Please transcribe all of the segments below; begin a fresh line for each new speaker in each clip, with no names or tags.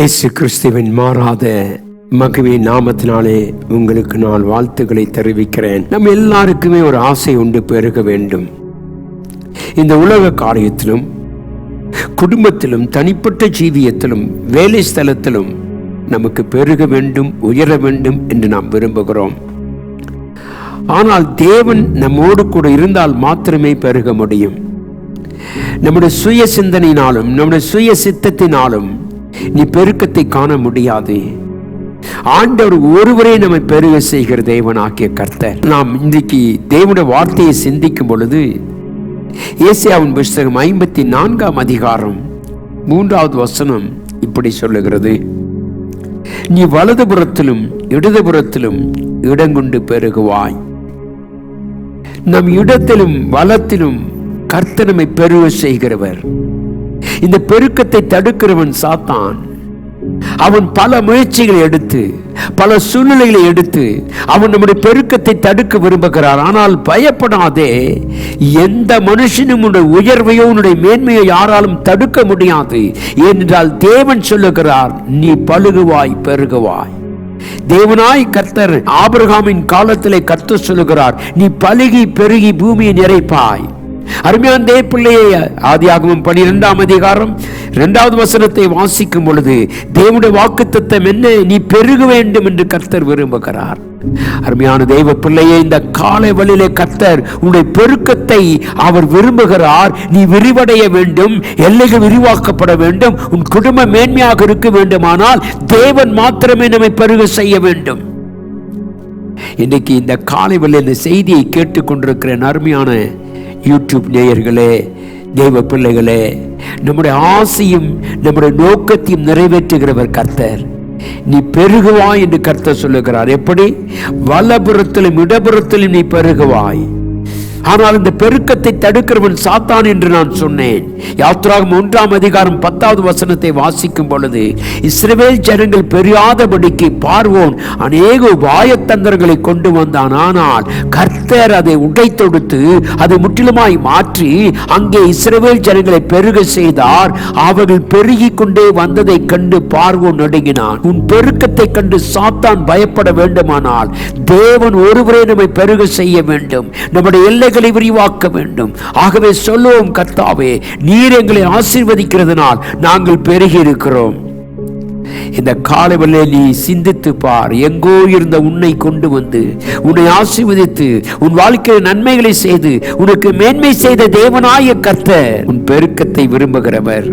இயேசு கிறிஸ்துவின் மாறாத மகிமை நாமத்தினாலே உங்களுக்கு நான் வாழ்த்துக்களை தெரிவிக்கிறேன். நம்ம எல்லாருக்குமே ஒரு ஆசை உண்டு, பெருக வேண்டும். இந்த உலக காரியத்திலும், குடும்பத்திலும், தனிப்பட்ட ஜீவியத்திலும், வேலை ஸ்தலத்திலும் நமக்கு பெருக வேண்டும், உயர வேண்டும் என்று நாம் விரும்புகிறோம். ஆனால் தேவன் நம்மோடு கூட இருந்தால் மாத்திரமே பெருக முடியும். நம்முடைய சுய சிந்தனையினாலும் நம்முடைய சுய சித்தத்தினாலும் நீ பெருக்கத்தை காண முடியாது. ஆண்டவர் ஒருவரே நம்மை பெருக செய்கிற தேவனாகிய கர்த்தர். நாம் இன்றைக்கு தேவனுடைய வார்த்தையை சிந்திக்கும் பொழுது ஏசாயாவின் புத்தகம் 54ஆம் அதிகாரம் 3வது வசனம் இப்படி சொல்லுகிறது: நீ வலதுபுறத்திலும் இடதுபுறத்திலும் இடங்கொண்டு பெருகுவாய். நம் இடத்திலும் வலத்திலும் கர்த்தர் நம்மை பெருக செய்கிறவர். இந்த பெருக்கத்தை தடுக்கிறவன் சாத்தான். அவன் பல முயற்சிகளை எடுத்து, பல சூழ்நிலைகளை எடுத்து அவன் நம்முடைய பெருக்கத்தை தடுக்க விரும்புகிறான். ஆனால் பயப்படாதே, எந்த மனுஷனும் உன்னுடைய உயர்வையோ உன்னுடைய மேன்மையோ யாராலும் தடுக்க முடியாது. ஏனென்றால் தேவன் சொல்லுகிறார், நீ பலுகுவாய், பெருகுவாய். தேவனாய் கர்த்தர் ஆபிரகாமின் காலத்திலே கர்த்தர் சொல்லுகிறார், நீ பலுகி பெருகி பூமியை நிறைப்பாய். அருமையான தேவ பிள்ளையை, ஆதியாகமம் 12ஆம் அதிகாரம் 2வது வசனத்தை வாசிக்கும் பொழுது தேவனுடைய வாக்குத்தத்தம் என்ன? நீ பெருக வேண்டும் என்று கர்த்தர் விரும்புகிறார். அருமையான தேவ பிள்ளையை, இந்த காலை வழியிலே கர்த்தர் உன்னுடைய பெருக்கத்தை அவர் விரும்புகிறார். நீ விரிவடைய வேண்டும், எல்லைகள் விரிவாக்கப்பட வேண்டும், உன் குடும்பம் மேன்மையாக இருக்க வேண்டுமானால் தேவன் மாத்திரமே நம்மை பெருக செய்ய வேண்டும். இன்னைக்கு இந்த காலை வழியில் இந்த செய்தியை கேட்டுக்கொண்டிருக்கிற அருமையான யூடியூப் நேயர்களே, தேவ பிள்ளைகளே, நம்முடைய ஆசையும் நம்முடைய நோக்கத்தையும் நிறைவேற்றுகிறவர் கர்த்தர். நீ பெருகுவாய் என்று கர்த்தர் சொல்லுகிறார். எப்படி? வலபுறத்திலும் இடபுறத்திலும் நீ பெருகுவாய். ஆனால் இந்த பெருக்கத்தை தடுக்கிறவன் சாத்தான் என்று நான் சொன்னேன். யாத்திராகமம் 1ஆம் அதிகாரம் 10வது வசனத்தை வாசிக்கும் பொழுது, இஸ்ரவேல் ஜனங்கள் பெரியாதபடிக்கு பார்வோன் அநேக உபாயத்தந்திரங்களை கொண்டு வந்தான். ஆனால் கர்த்தர் அதை உடைத்தொடுத்து அதை முற்றிலுமாய் மாற்றி அங்கே இஸ்ரவேல் ஜனங்களை பெருக செய்தார். அவர்கள் பெருகி கொண்டே வந்ததை கண்டு பார்வோன் நடுங்கினான். உன் பெருக்கத்தை கண்டு சாத்தான் பயப்பட வேண்டுமானால் தேவன் ஒருவரே நம்மை பெருக செய்ய வேண்டும், நம்முடைய எல்லை விரிவாக்க வேண்டும். ஆகவே சொல்லுவோம், கர்த்தாவே, நீர் எங்களை ஆசீர்வதிக்கிறதுனால் நாங்கள் பெருகி இருக்கிறோம். இந்த காலையிலே நீ சிந்தித்து பார். எங்கோ இருந்த உன்னை கொண்டு வந்து உன்னை ஆசீர்வதித்து உன் வாழ்க்கையில் நன்மைகளை செய்து உனக்கு மேன்மை செய்த தேவனாய கர்த்தர் உன் பெருக்கத்தை விரும்புகிறவர்.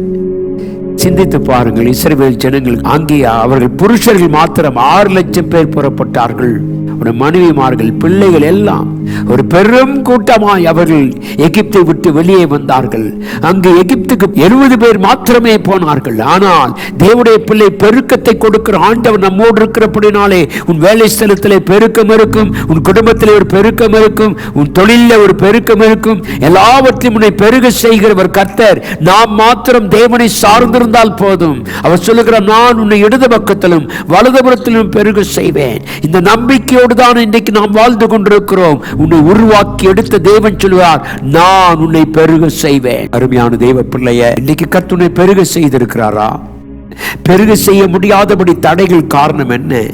சிந்தித்து பாருங்கள். இஸ்ரவேல் ஜனங்கள் அங்கே அவர்கள் புருஷர்கள் மாத்திரம் 6 லட்சம் பேர் புறப்பட்டார்கள். மனைவிமார்கள், பிள்ளைகள் எல்லாம் ஒரு பெரும் கூட்டமாய் அவர்கள் எகிப்தை விட்டு வெளியே வந்தார்கள். அங்கு எகிப்துக்கு 70 பேர் மாத்திரமே போனார்கள். ஆனால் தேவனுடைய பிள்ளை, பெருக்கத்தை கொடுக்கிற ஆண்டவர் நம்மோடு இருக்கிறபடினாலே உன் வேலை ஸ்தலத்திலே பெருக்கம் இருக்கும், உன் குடும்பத்திலே ஒரு பெருக்கம் இருக்கும், உன் தொழிலில் ஒரு பெருக்கம் இருக்கும். எல்லாவற்றையும் உன்னை பெருக செய்கிறவர் கர்த்தர். நாம் மாத்திரம் தேவனை சார்ந்திருந்தால் போதும். அவர் சொல்லுகிறார், நான் உன்னை இடது பக்கத்திலும் வலதுபுறத்திலும் பெருக செய்வேன். இந்த நம்பிக்கையோடு தான் இன்றைக்கு நாம் வாழ்ந்து கொண்டிருக்கிறோம். உன்னை உருவாக்கி எடுத்த தேவன் சொல்லுவார், நான் உன்னை பெருக செய்வேன். அருமையான தேவ பிள்ளைய, இன்னைக்கு கர்த்தர் உன்னை பெருக செய்திருக்கிறாரா? பெருக செய்ய முடியாதபடி தடைகள் காரணம் என்ன?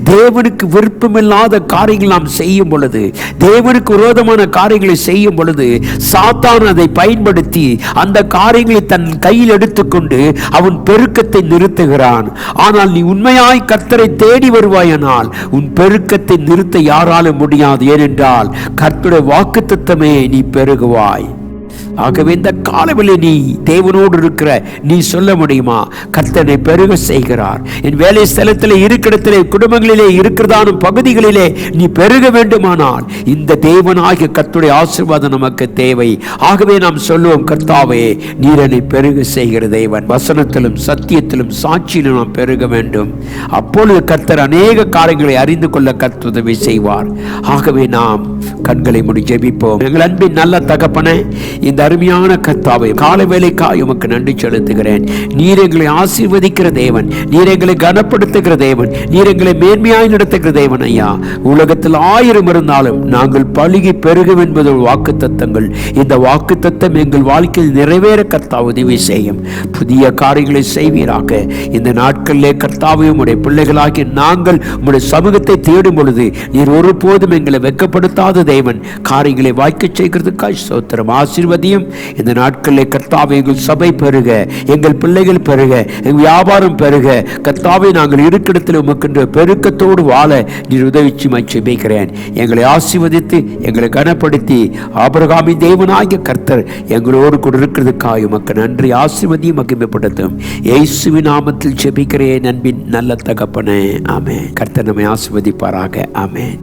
தேவனுக்கு விருப்பமில்லாத காரியங்கள் நாம் செய்யும் பொழுது, தேவனுக்கு விரோதமான காரியங்களை செய்யும் பொழுது சாத்தான் அதை பயன்படுத்தி அந்த காரியங்களை தன் கையில் எடுத்துக்கொண்டு அவன் பெருக்கத்தை நிறுத்துகிறான். ஆனால் நீ உண்மையாய் கர்த்தரை தேடி வருவாயானால் உன் பெருக்கத்தை நிறுத்த யாராலும் முடியாது. ஏனென்றால் கர்த்தருடைய வாக்குத்தத்தமே நீ பெருகுவாய். ஆகவே இந்த காலவெளி நீ தேவனோடு இருக்கிற நீ சொல்ல முடியுமா? கர்த்தனை பெருக செய்கிறார். என் வேலை ஸ்தலத்திலே, இருக்கிறிடத்திலே, குடும்பங்களிலே, இருக்கிறதான பகுதிகளிலே நீ பெருக வேண்டுமானால் இந்த தேவனாகிய கர்த்தருடைய ஆசீர்வாதம் நமக்கு தேவை. ஆகவே நாம் சொல்லுவோம், கர்த்தாவே, நீர் என்னை பெருக செய்கிற தேவன். வசனத்திலும் சத்தியத்திலும் சாட்சியிலும் நாம் பெருக வேண்டும். அப்பொழுது கர்த்தர் அநேக காரியங்களை அறிந்து கொள்ள கர்த்தர் உதவி செய்வார். ஆகவே நாம் கண்களை மூடி ஜெபிப்போம். எங்கள் அன்பின் நல்ல தகப்பனே, இந்த அருமையான கர்த்தாவே, காலை வேளைக்காய் உமக்கு நன்றி செலுத்துகிறேன். நீர் எங்களை ஆசீர்வதிக்கிற தேவன், நீர் எங்களை கனப்படுத்துகிற தேவன், நீர் எங்களை மேன்மையாய் நடத்துகிற தேவன். ஐயா, உலகத்தில் 1000 இருந்தாலும் நாங்கள் பலுகி பெருகும் என்பது வாக்கு தத்தங்கள். இந்த வாக்கு தத்தம் எங்கள் வாழ்க்கையில் நிறைவேற கர்த்தாவே உதவி செய்யும். புதிய காரியங்களை செய்வீராக. இந்த நாட்களிலே கர்த்தாவே, உம்முடைய பிள்ளைகளாகிய நாங்கள் உம்முடைய சமூகத்தை தேடும் பொழுது நீர் ஒருபோதும் எங்களை வெட்கப்படுத்தாத தேவன். காரியங்களை வாய்க்க செய்கிறதுக்காய் ஸ்தோத்திரம். ஆசீர்வதியும். இந்த நாட்களிலே கர்த்தாவே, எங்கள் சபை பெருக, எங்கள் பிள்ளைகள் பெருக, எங்கள் வியாபாரம் பெருக. கர்த்தாவே, நாங்கள் இருக்கிடத்தில் உமக்கென்று பெருக்கத்தோடு வாழ நீர் உதவிச்சு ஜெபிக்கிறேன். எங்களை ஆசீர்வதித்து எங்களை கனப்படுத்தி ஆபிரகாமின் தேவனாகிய கர்த்தர் எங்களோடு கூட இருக்கிறதுக்காக உமக்கு நன்றி. ஆசீர்வதியும் மகிமைப்படுத்தும். இயேசுவின் நாமத்தில் ஜெபிக்கிறேன் அன்பின் நல்ல தகப்பனே, ஆமென். கர்த்தர் நம்மை ஆசீர்வதிப்பாராக. ஆமென்.